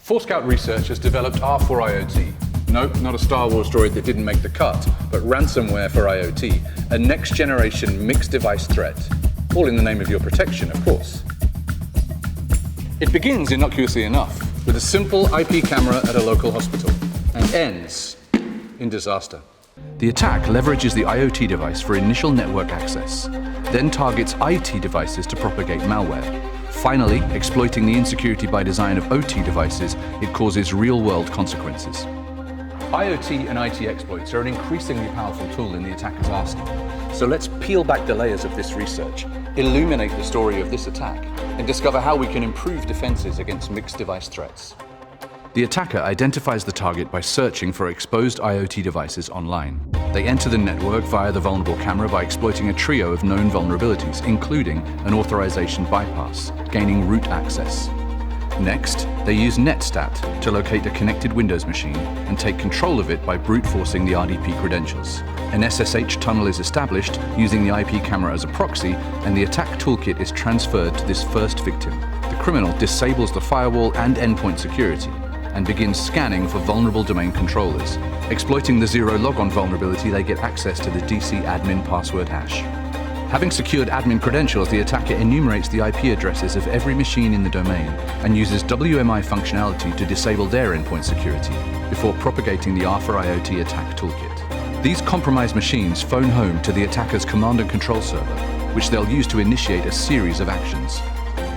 Forescout Research has developed R4IOT. Nope, not a Star Wars droid that didn't make the cut, but ransomware for IoT, a next-generation mixed device threat. All in the name of your protection, of course. It begins innocuously enough, with a simple IP camera at a local hospital, and ends in disaster. The attack leverages the IoT device for initial network access, then targets IT devices to propagate malware. Finally, exploiting the insecurity by design of OT devices, it causes real-world consequences. IoT and IT exploits are an increasingly powerful tool in the attacker's arsenal. So let's peel back the layers of this research, illuminate the story of this attack, and discover how we can improve defenses against mixed device threats. The attacker identifies the target by searching for exposed IoT devices online. They enter the network via the vulnerable camera by exploiting a trio of known vulnerabilities, including an authorization bypass, gaining root access. Next, they use NetStat to locate a connected Windows machine and take control of it by brute forcing the RDP credentials. An SSH tunnel is established using the IP camera as a proxy, and the attack toolkit is transferred to this first victim. The criminal disables the firewall and endpoint security and begins scanning for vulnerable domain controllers. Exploiting the zero logon vulnerability, they get access to the DC admin password hash. Having secured admin credentials, the attacker enumerates the IP addresses of every machine in the domain and uses WMI functionality to disable their endpoint security before propagating the R4IOT attack toolkit. These compromised machines phone home to the attacker's command and control server, which they'll use to initiate a series of actions.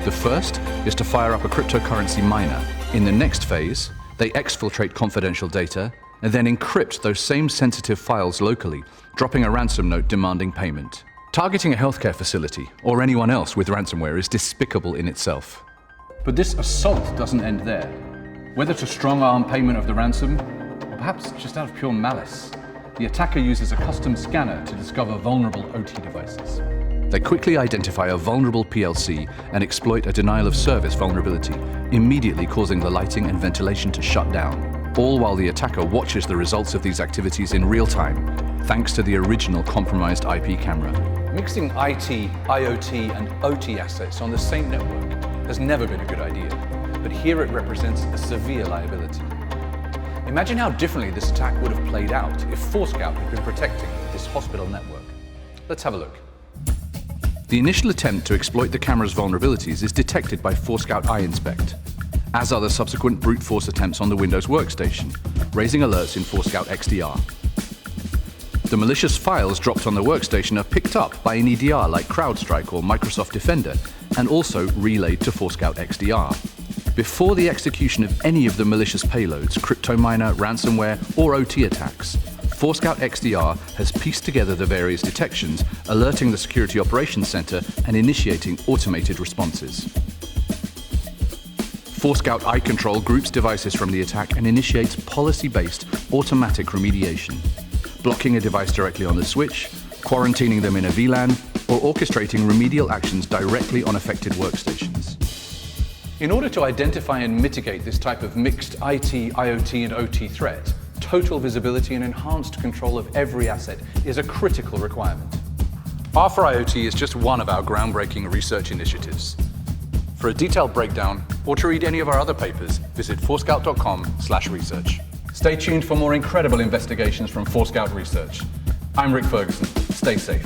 The first is to fire up a cryptocurrency miner. In the next phase, they exfiltrate confidential data and then encrypt those same sensitive files locally, dropping a ransom note demanding payment. Targeting a healthcare facility or anyone else with ransomware is despicable in itself. But this assault doesn't end there. Whether to strong-arm payment of the ransom, or perhaps just out of pure malice, the attacker uses a custom scanner to discover vulnerable OT devices. They quickly identify a vulnerable PLC and exploit a denial-of-service vulnerability, immediately causing the lighting and ventilation to shut down, all while the attacker watches the results of these activities in real time, thanks to the original compromised IP camera. Mixing IT, IoT, and OT assets on the same network has never been a good idea, but here it represents a severe liability. Imagine how differently this attack would have played out if Forescout had been protecting this hospital network. Let's have a look. The initial attempt to exploit the camera's vulnerabilities is detected by Forescout iInspect, as are the subsequent brute force attempts on the Windows workstation, raising alerts in Forescout XDR. The malicious files dropped on the workstation are picked up by an EDR like CrowdStrike or Microsoft Defender, and also relayed to Forescout XDR. Before the execution of any of the malicious payloads, cryptominer, ransomware, or OT attacks, Forescout XDR has pieced together the various detections, alerting the Security Operations Center and initiating automated responses. Forescout iControl groups devices from the attack and initiates policy-based automatic remediation, blocking a device directly on the switch, quarantining them in a VLAN, or orchestrating remedial actions directly on affected workstations. In order to identify and mitigate this type of mixed IT, IoT, and OT threat, total visibility and enhanced control of every asset is a critical requirement. R4IOT is just one of our groundbreaking research initiatives. For a detailed breakdown, or to read any of our other papers, visit forescout.com/research. Stay tuned for more incredible investigations from Forescout Research. I'm Rick Ferguson. Stay safe.